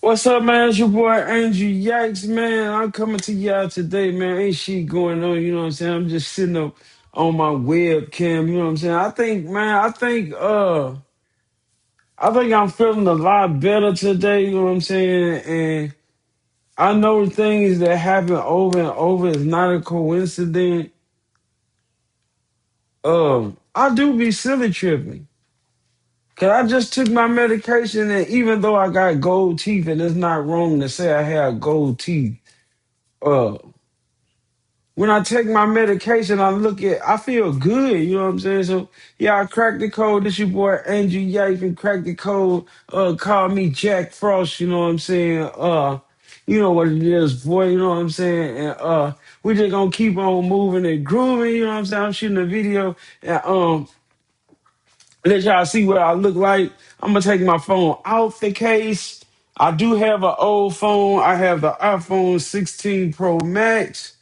What's up, man? It's your boy Andrew Yikes, man. I'm coming to y'all today, man. Ain't shit going on, you know what I'm saying? I'm just sitting up on my webcam, you know what I'm saying? I think I'm feeling a lot better today, you know what I'm saying? And I know things that happen over and over is not a coincidence. I do be silly tripping. Cause I just took my medication, and even though I got gold teeth, and it's not wrong to say I have gold teeth, uh when I take my medication, I feel good, you know what I'm saying? So, yeah, I cracked the code. This your boy Andrew Yates and cracked the code. Call me Jack Frost, you know what I'm saying? You know what it is, boy, you know what I'm saying? And we just gonna keep on moving and grooving, you know what I'm saying? I'm shooting a video and let y'all see what I look like. I'm gonna take my phone out the case. I do have an old phone. I have the iPhone 16 Pro Max.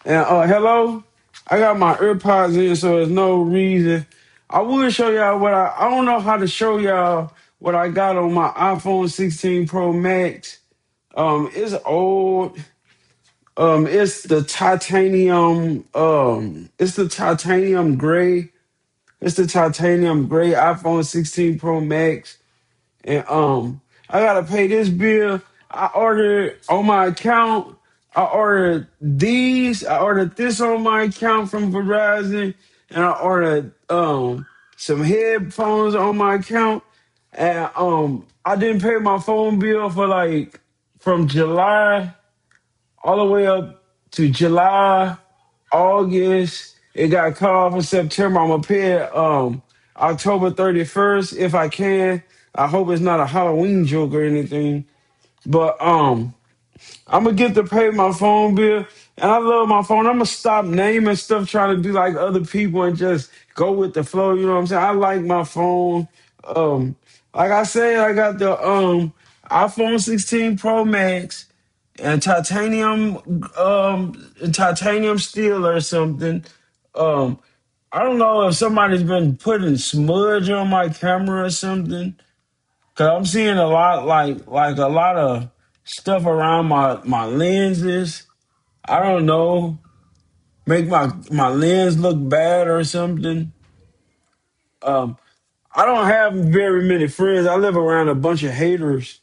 And hello, I got my AirPods in, so there's no reason. I will show y'all I don't know how to show y'all what I got on my iPhone 16 Pro Max. It's old. It's the titanium. It's the titanium gray. It's the titanium gray iPhone 16 Pro Max. And I gotta pay this bill. I ordered on my account. I ordered these. I ordered this on my account from Verizon, and I ordered some headphones on my account. And I didn't pay my phone bill for like from July all the way up to July, August. It got cut off in September. I'm gonna pay it October 31st if I can. I hope it's not a Halloween joke or anything. But I'm gonna get to pay my phone bill, and I love my phone. I'm gonna stop naming stuff, trying to be like other people, and just go with the flow. You know what I'm saying? I like my phone. Um, like I said, I got the iPhone 16 Pro Max and titanium steel or something. Um, I don't know if somebody's been putting smudge on my camera or something. Cause I'm seeing a lot like a lot of stuff around my lenses. I don't know, make my lens look bad or something. Um, I don't have very many friends. I live around a bunch of haters.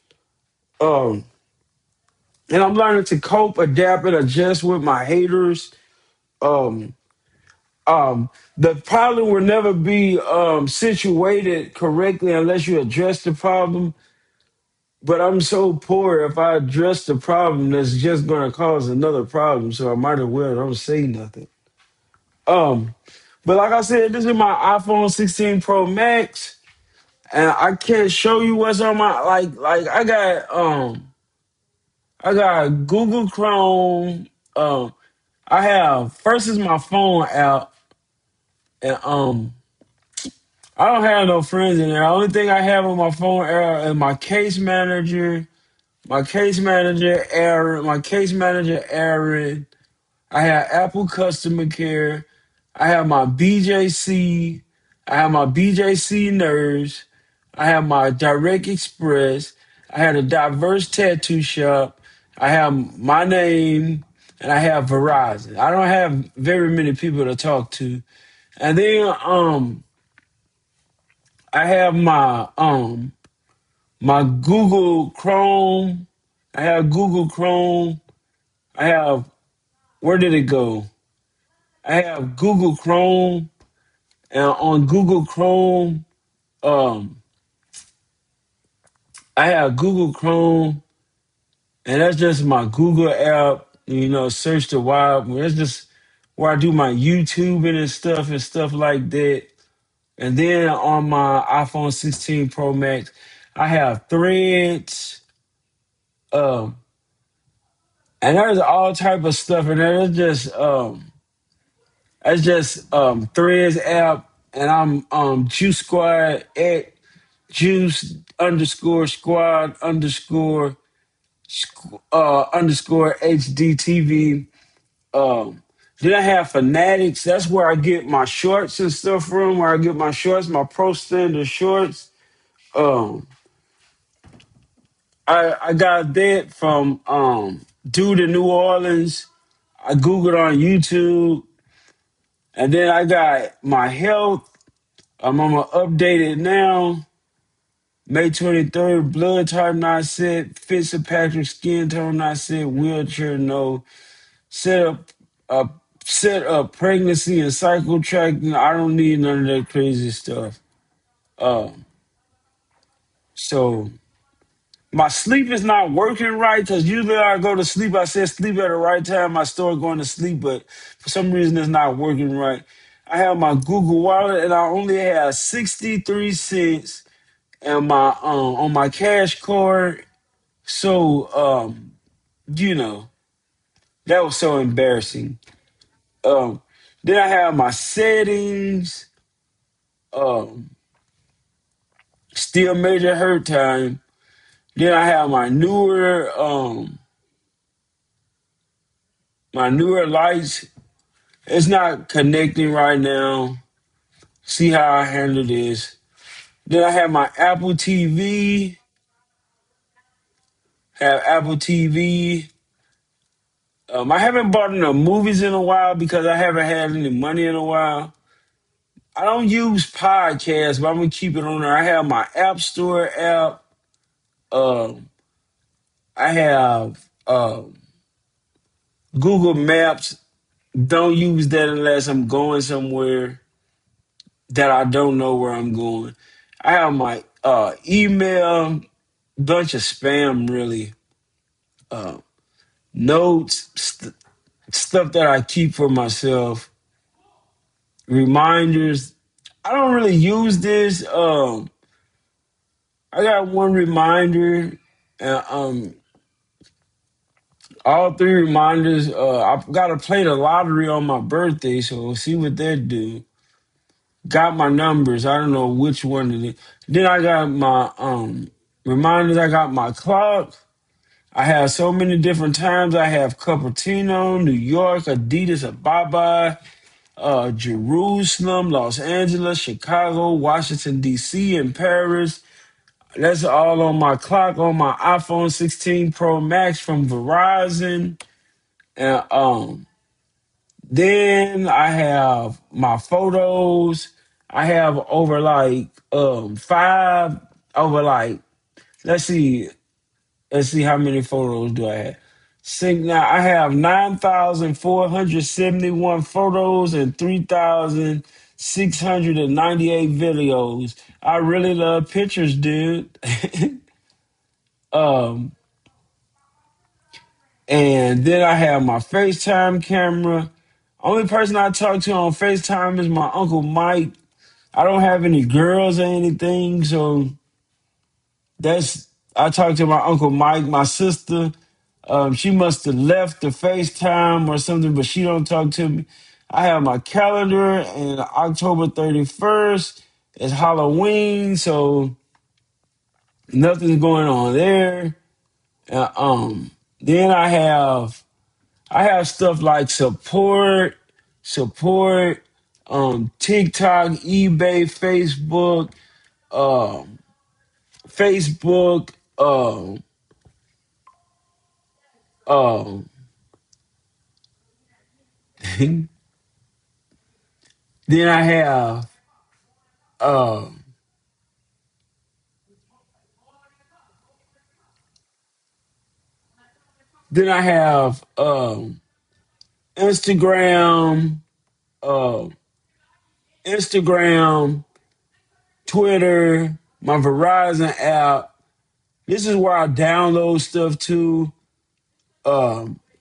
Um, and I'm learning to cope, adapt, and adjust with my haters. Um, the problem will never be situated correctly unless you address the problem. But I'm so poor. If I address the problem, that's just going to cause another problem. So I might as well don't say nothing. Um, but like I said, this is my iPhone 16 Pro Max, and I can't show you what's on my like. I got Google Chrome. I have first is my phone app, and I don't have no friends in there. The only thing I have on my phone app is my case manager. My case manager, Aaron. I have Apple Customer Care. I have my BJC. I have my BJC Nurse. I have my Direct Express. I had a Diverse Tattoo Shop. I have my name, and I have Verizon. I don't have very many people to talk to. And then I have my Google Chrome. I have Google Chrome. I have where did it go? I have Google Chrome, and on Google Chrome, um, I have Google Chrome, and that's just my Google app. You know, search the web. That's just where I do my YouTubing and stuff like that. And then on my iPhone 16 Pro Max, I have Threads, um, and there's all type of stuff in there. It's just Threads app, and I'm Juice Squad at Juice underscore squad underscore HDTV. Um, then I have Fanatics. That's where I get my shorts and stuff from. Where I get my shorts, my Pro Standard shorts. Um, I got that from Dude in New Orleans. I Googled on YouTube, and then I got my health. I'm gonna update it now. May 23rd, blood type not set, Fitzpatrick skin tone not set, wheelchair no. Set up uh set up pregnancy and cycle tracking. I don't need none of that crazy stuff. Um so my sleep is not working right because usually I go to sleep. I said sleep at the right time. I start going to sleep, but for some reason it's not working right. I have my Google Wallet and I only have 63 cents and my on my cash card. So you know, that was so embarrassing. Um then I have my settings, um, still major hurt time. Then I have my newer lights. It's not connecting right now. See how I handle this. Then I have my Apple TV. Have Apple TV. I haven't bought no movies in a while because I haven't had any money in a while. I don't use podcasts, but I'm gonna keep it on there. I have my App Store app. Um, I have Google Maps. Don't use that unless I'm going somewhere that I don't know where I'm going. I have my email, bunch of spam really, uh, notes, stuff that I keep for myself, reminders. I don't really use this. I got one reminder, and all three reminders. I've got to play the lottery on my birthday, so we'll see what that do. Got my numbers. I don't know which one it is. Then I got my reminders. I got my clock. I have so many different times. I have Cupertino, New York, Adidas, Ababa, Jerusalem, Los Angeles, Chicago, Washington, D.C., and Paris. That's all on my clock on my iPhone 16 Pro Max from Verizon. And then I have my photos. I have over like five over like let's see let's see how many photos do I have. Sync now I have 9,471 photos and 3,698 videos. I really love pictures, dude. um and then I have my FaceTime camera. Only person I talk to on FaceTime is my Uncle Mike. I don't have any girls or anything, so that's I talked to my Uncle Mike, my sister. She must have left the FaceTime or something, but she don't talk to me. I have my calendar and October 31st is Halloween, so nothing's going on there. Uh, um, then I have stuff like support, TikTok, eBay, um, Facebook. Um, then I have um, then I have Instagram, uh, Instagram, Twitter, my Verizon app. This is where I download stuff to.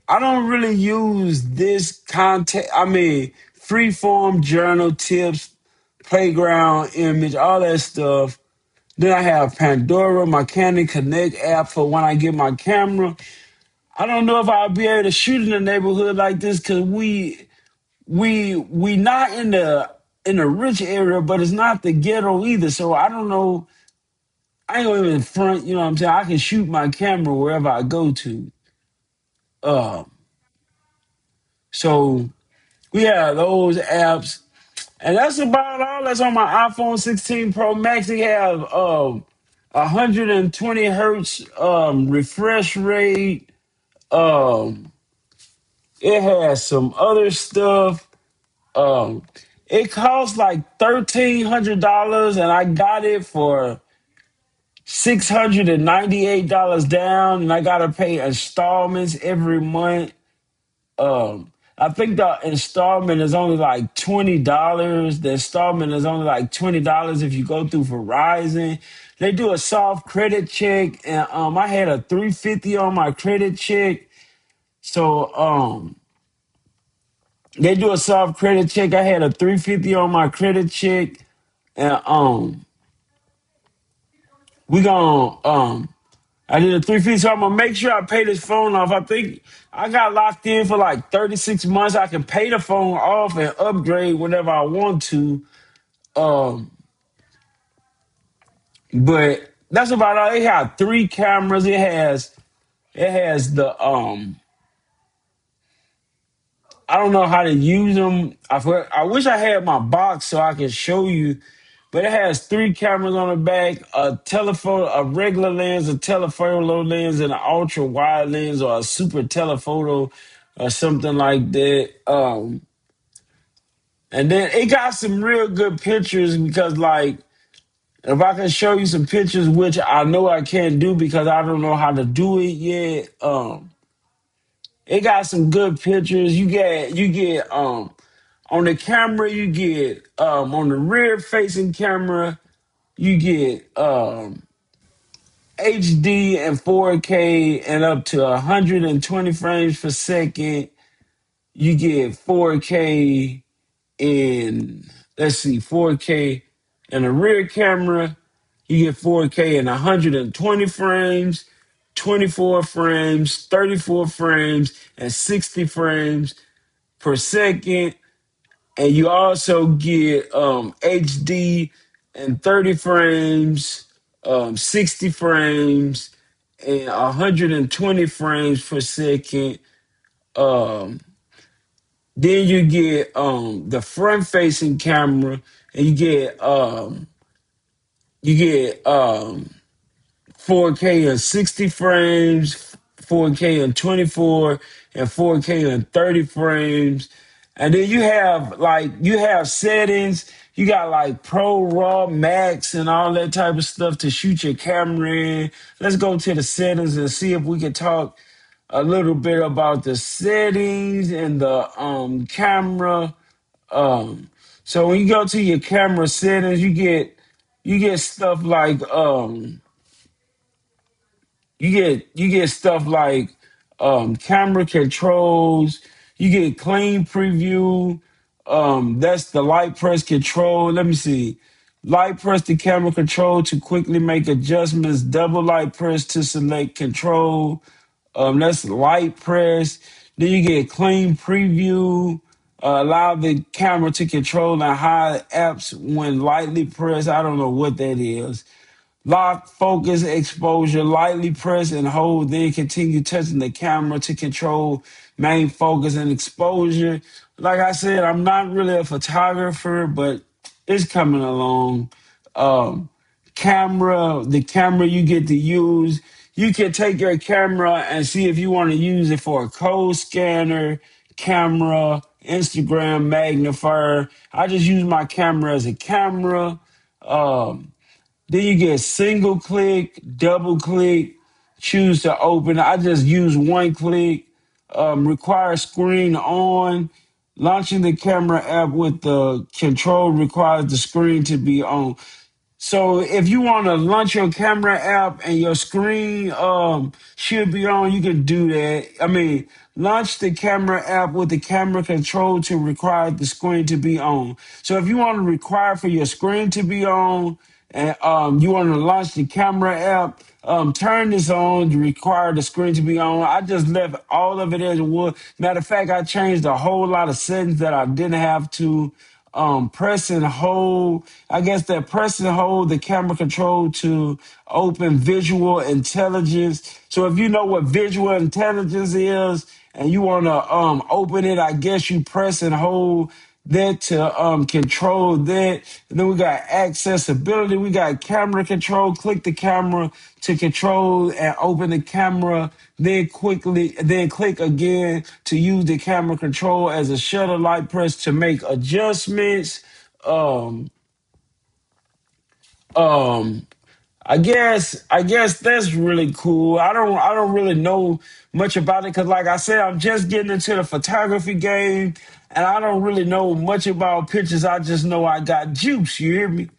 I don't really use this content. I mean, freeform journal tips, playground image, all that stuff. Then I have Pandora, my Canon Connect app for when I get my camera. I don't know if I'll be able to shoot in a neighborhood like this because we not in the rich area, but it's not the ghetto either. So I don't know. I ain't gonna even front. You know what I'm saying? I can shoot my camera wherever I go to. Uh, so we have those apps, and that's about all that's on my iPhone 16 Pro Max. They have 120 hertz refresh rate. Um, it has some other stuff. Um, it costs like $1,300, and I got it for $698 down, and I gotta pay installments every month. I think the installment is only like $20. The installment is only like $20 if you go through Verizon. They do a soft credit check, and I had a 350 on my credit check. So they do a soft credit check. I had a 350 on my credit check, and we gonna I did a 350, so I'm gonna make sure I pay this phone off. I think I got locked in for like 36 months. I can pay the phone off and upgrade whenever I want to. Um, but that's about all. It had three cameras. It has the I don't know how to use them. I wish I had my box so I could show you. But it has three cameras on the back, a telephoto, a regular lens, a telephoto lens, and an ultra wide lens or a super telephoto or something like that. And then it got some real good pictures because, like, if I can show you some pictures, which I know I can't do because I don't know how to do it yet. It got some good pictures. You get on the camera, you get on the rear facing camera, you get HD and 4K and up to 120 frames per second. You get 4K in, let's see, 4K in a rear camera. You get 4K in 120 frames, 24 frames, 34 frames, and 60 frames per second. And you also get HD and 30 frames, 60 frames, and 120 frames per second. Um, then you get the front facing camera, and you get 4K and 60 frames, 4K and 24, and 4K and 30 frames. And then you have settings. You got like Pro, Raw, Max, and all that type of stuff to shoot your camera in. Let's go to the settings and see if we can talk a little bit about the settings and the camera. Um, so when you go to your camera settings, you get stuff like you get stuff like camera controls. You get clean preview. That's the light press control. Let me see. Light press the camera control to quickly make adjustments. Double light press to select control. That's light press. Then you get clean preview. Allow the camera to control and hide apps when lightly pressed. I don't know what that is. Lock, focus, exposure, lightly press and hold, then continue touching the camera to control main focus and exposure. Like I said, I'm not really a photographer, but it's coming along. Um, the camera you get to use, you can take your camera and see if you want to use it for a code scanner, camera, Instagram magnifier. I just use my camera as a camera. Um, then you get single click, double click, choose to open. I just use one click. Require screen on. Launching the camera app with the control requires the screen to be on. So if you want to launch your camera app and your screen should be on, you can do that. I mean, launch the camera app with the camera control to require the screen to be on. So if you want to require for your screen to be on and you want to launch the camera app, turn this on to require the screen to be on. I just left all of it as it was. Matter of fact, I changed a whole lot of settings that I didn't have to press and hold. I guess that press and hold the camera control to open visual intelligence. So if you know what visual intelligence is and you want to open it, I guess you press and hold that to control that. And then we got accessibility. We got camera control. Click the camera to control and open the camera. Then click again to use the camera control as a shutter light press to make adjustments. Um, um, I guess that's really cool. I don't really know much about it because like I said, I'm just getting into the photography game and I don't really know much about pictures. I just know I got juice, you hear me?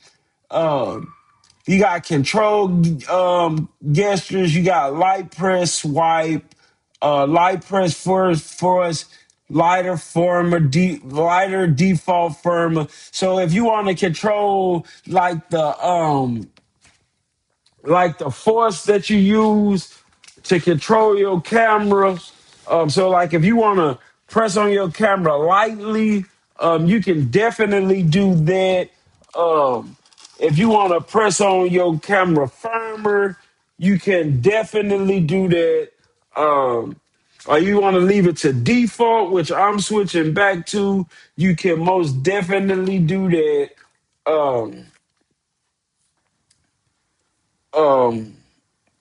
Um you got control gestures, you got light press swipe, light press for us, lighter default firmer. So if you want to control like the force that you use to control your camera. So like if you want to press on your camera lightly, you can definitely do that. Um, if you want to press on your camera firmer, you can definitely do that. Or you want to leave it to default, which I'm switching back to, you can most definitely do that. Um, um,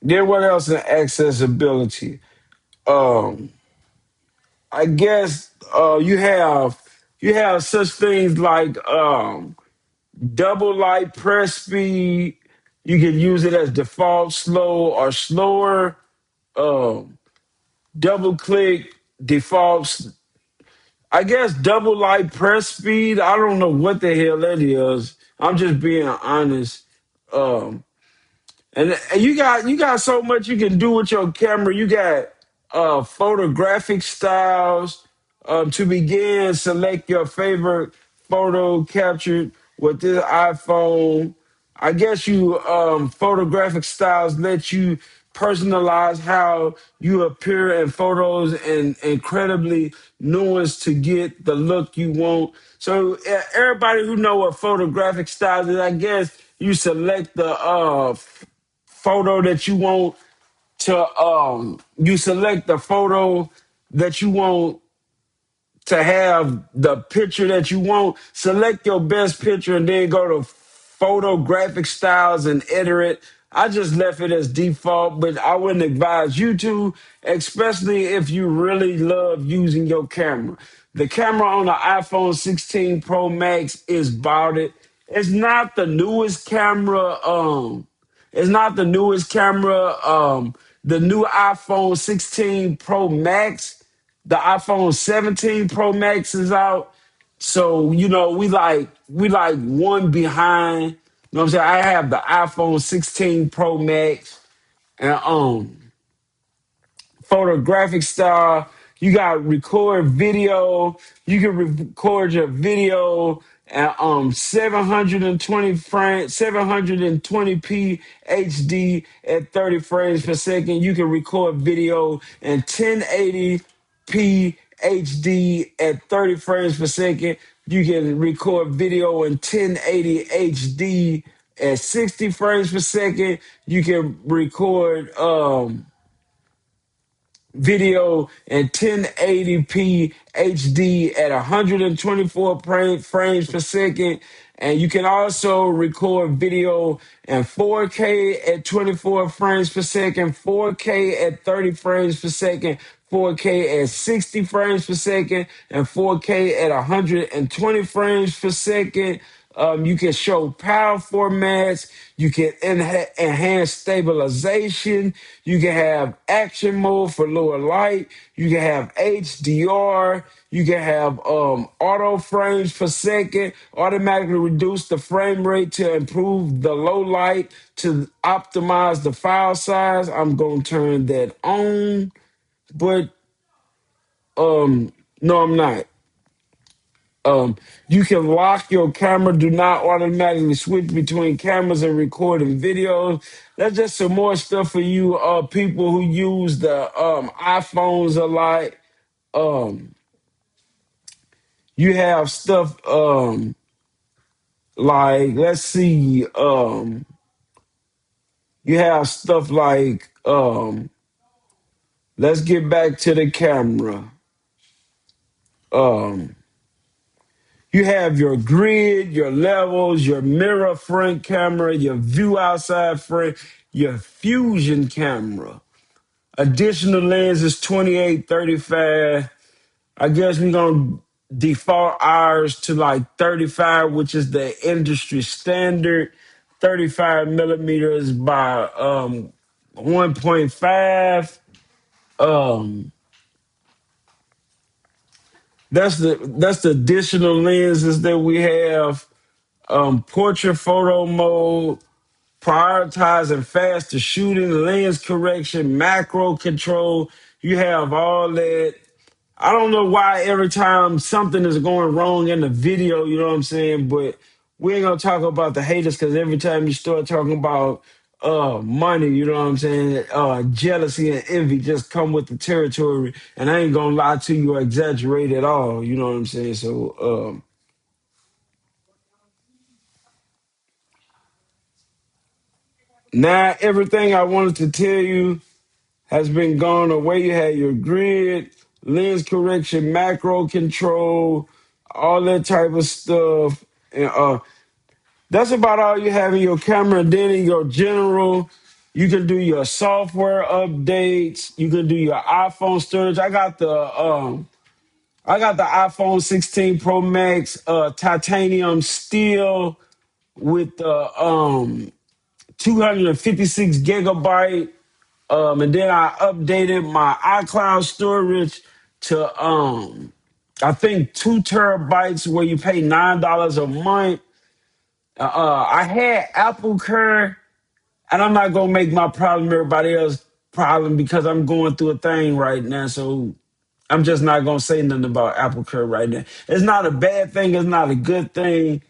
then what else in accessibility? Um, I guess you have such things like double light press speed. You can use it as default slow or slower. Um, Double click defaults. I guess double light press speed. I don't know what the hell that is. I'm just being honest. Um, and you got so much you can do with your camera. You got photographic styles. To begin, select your favorite photo captured with this iPhone. I guess you photographic styles let you personalize how you appear in photos and incredibly nuanced to get the look you want. So everybody who know what photographic styles is, I guess you select the photo that you want to you select the photo that you want to have the picture that you want. Select your best picture and then go to photographic styles and enter it. I just left it as default, but I wouldn't advise you to, especially if you really love using your camera. The camera on the iPhone 16 Pro Max is about it. It's not the newest camera. It's not the newest camera. The new iPhone 16 Pro Max, the iPhone 17 Pro Max is out. So, we like one behind. You know what I'm saying? I have the iPhone 16 Pro Max and photographic style. You got record video. You can record your video at 720 frames, 720p HD at 30 frames per second. You can record video in 1080p HD at 30 frames per second. You can record video in 1080 HD at 60 frames per second. You can record video in 1080p HD at 124 frames per second. And you can also record video in 4K at 24 frames per second, 4K at 30 frames per second, 4K at 60 frames per second, and 4K at 120 frames per second. You can show power formats. You can enhance stabilization. You can have action mode for lower light. You can have HDR. You can have auto frames per second. Automatically reduce the frame rate to improve the low light to optimize the file size. I'm gonna turn that on, but no, I'm not. Um, you can lock your camera, do not automatically switch between cameras and recording videos. That's just some more stuff for you people who use the iPhones a lot. Um, you have stuff like let's see, you have stuff like let's get back to the camera. Um, You have your grid, your levels, your mirror front camera, your view outside front, your fusion camera. Additional lens is 28, 35. I guess we're gonna default ours to like 35, which is the industry standard. 35 millimeters by 1.5. Um, that's the additional lenses that we have. Portrait photo mode, prioritizing faster shooting, lens correction, macro control. You have all that. I don't know why every time something is going wrong in the video, you know what I'm saying? But we ain't gonna talk about the haters because every time you start talking about money, you know what I'm saying? Jealousy and envy just come with the territory. And I ain't gonna lie to you or exaggerate at all, you know what I'm saying? So now everything I wanted to tell you has been gone away. You had your grid, lens correction, macro control, all that type of stuff. And that's about all you have in your camera. Then in your general, you can do your software updates. You can do your iPhone storage. I got the iPhone 16 Pro Max titanium steel with the 256 gigabyte. And then I updated my iCloud storage to I think 2 terabytes where you pay $9 a month. I had Apple Care, and I'm not gonna make my problem everybody else's problem because I'm going through a thing right now. So I'm just not gonna say nothing about Apple Care right now. It's not a bad thing. It's not a good thing.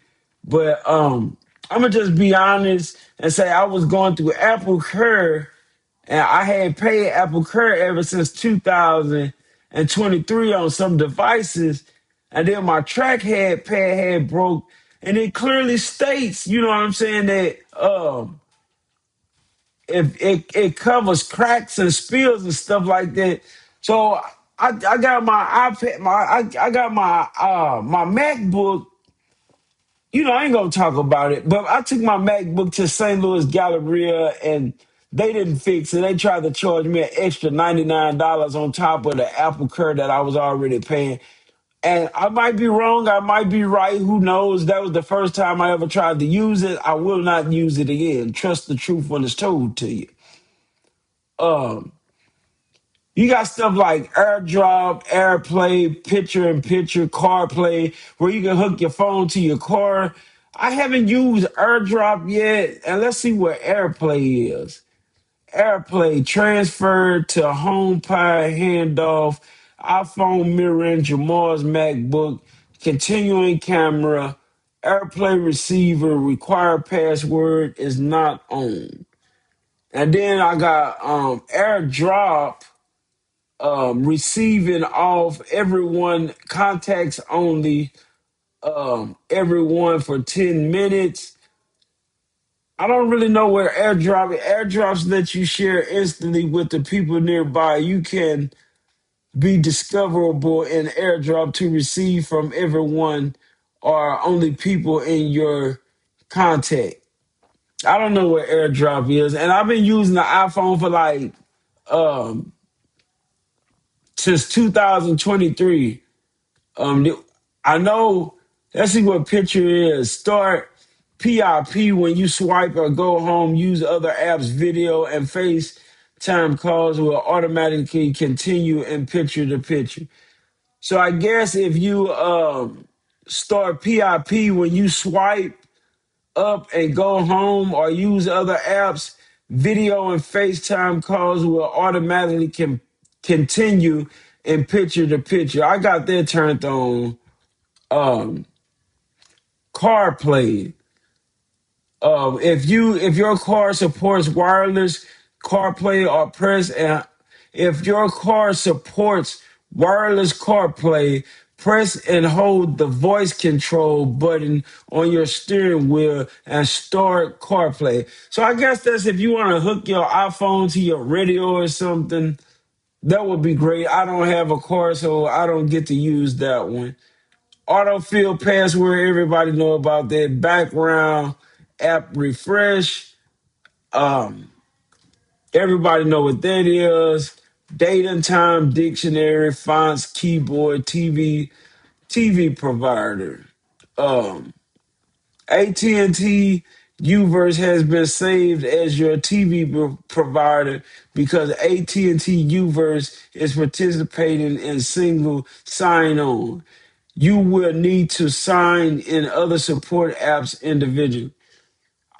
But I'm gonna just be honest and say I was going through Apple Care, and I had paid Apple Care ever since 2023 on some devices, and then my trackhead pad had broke, and it clearly states, you know what I'm saying, that if it covers cracks and spills and stuff like that. So I got my iPad, I got my MacBook. You know, I ain't gonna talk about it, but I took my MacBook to St. Louis Galleria and they didn't fix it. They tried to charge me an extra $99 on top of the Apple Care that I was already paying. And I might be wrong, I might be right, who knows? That was the first time I ever tried to use it. I will not use it again. Trust the truth when it's told to you. Um, You got stuff like AirDrop, AirPlay, picture in picture, CarPlay, where you can hook your phone to your car. I haven't used AirDrop yet, and let's see what AirPlay is. AirPlay transferred to HomePod handoff, iPhone mirroring Jamal's MacBook, continuing camera, AirPlay receiver, required password is not on. And then I got AirDrop receiving off everyone contacts only everyone for 10 minutes. I don't really know where airdrops let you share instantly with the people nearby. You can be discoverable in airdrop to receive from everyone or only people in your contact. I don't know what airdrop is, and I've been using the iPhone for like um since 2023. Um, I know. Let's see what picture is. Start PIP when you swipe or go home. Use other apps, video and FaceTime calls will automatically continue in picture to picture. So I guess if you start PIP when you swipe up and go home or use other apps, video and FaceTime calls will automatically continue in picture to picture. I got that turned on. um CarPlay. If your car supports wireless CarPlay or press and if your car supports wireless CarPlay, press and hold the voice control button on your steering wheel and start CarPlay. So I guess that's if you want to hook your iPhone to your radio or something, that would be great. I don't have a car, so I don't get to use that one. Autofill password, everybody know about that. Background app refresh, um, everybody know what that is. Date and time dictionary, fonts, keyboard, TV provider. Um, AT&T Uverse has been saved as your TV provider because AT&T Uverse is participating in single sign-on. You will need to sign in other support apps individually.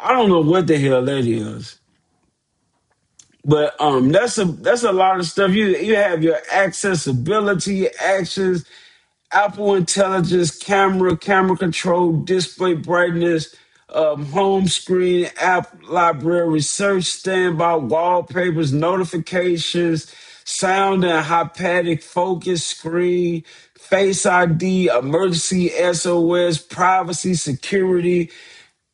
I don't know what the hell that is, but that's a lot of stuff. You have your accessibility actions, Apple Intelligence, camera control, display brightness, home screen, app library, search, standby, wallpapers, notifications, sound and hypadic focus screen, Face ID, emergency SOS, privacy, security,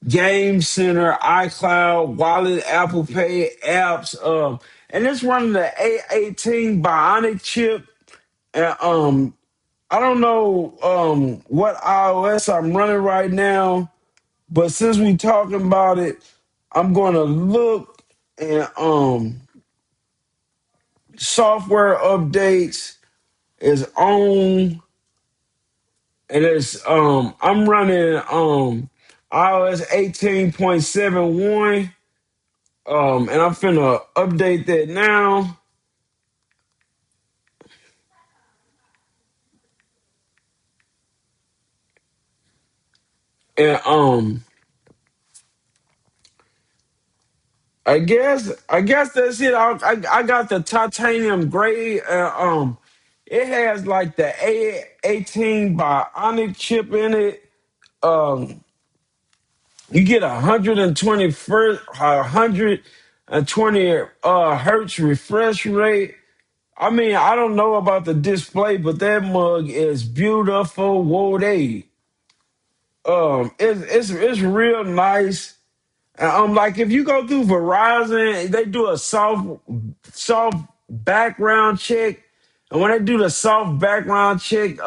Game Center, iCloud, Wallet, Apple Pay, apps, and it's running the A18 Bionic chip. And I don't know what iOS I'm running right now, but since we talking about it, I'm gonna look and software updates is on, and it's I'm running iOS 18.71, and I'm finna update that now. And I guess that's it. I got the titanium gray. It has like the A18 Bionic chip in it. Um, you get 120 hertz refresh rate. I mean, I don't know about the display, but that mug is beautiful. Whoa, it's real nice. Like if you go through Verizon, they do a soft background check, and when they do the soft background check,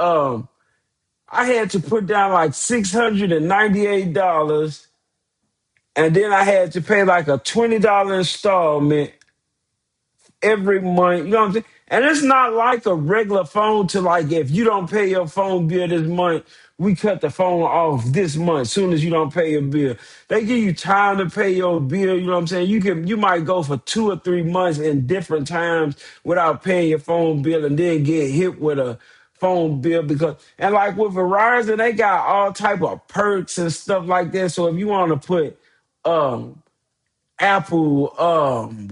I had to put down like $698, and then I had to pay like a $20 installment every month. You know what I'm saying? And it's not like a regular phone to like if you don't pay your phone bill this month, we cut the phone off this month soon as you don't pay your bill. They give you time to pay your bill, you know what I'm saying? You might go for 2 or 3 months in different times without paying your phone bill and then get hit with a phone bill because and like with Verizon, they got all type of perks and stuff like that. So if you want to put Apple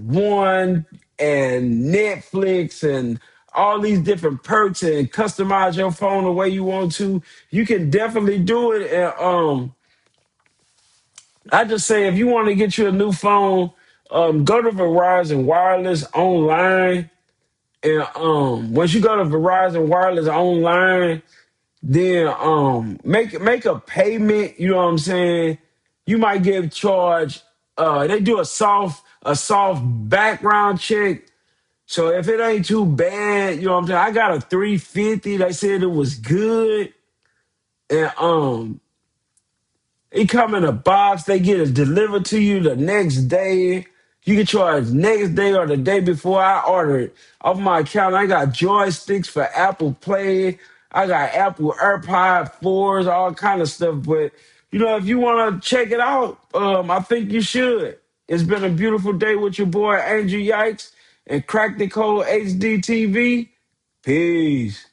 One and Netflix and all these different perks and customize your phone the way you want to, you can definitely do it. And I just say if you want to get you a new phone, go to Verizon Wireless online. And once you go to Verizon Wireless online, then make a payment, you know what I'm saying? You might get charged. They do a soft background check. So if it ain't too bad, you know what I'm saying? I got a 350. They said it was good. And it come in a box. They get it delivered to you the next day. You get charged next day or the day before. I order it off my account. I got joysticks for Apple Play. I got Apple AirPod 4s, all kind of stuff. But if you want to check it out, I think you should. It's been a beautiful day with your boy Andrew Yikes and Crack the Code HDTV. Peace.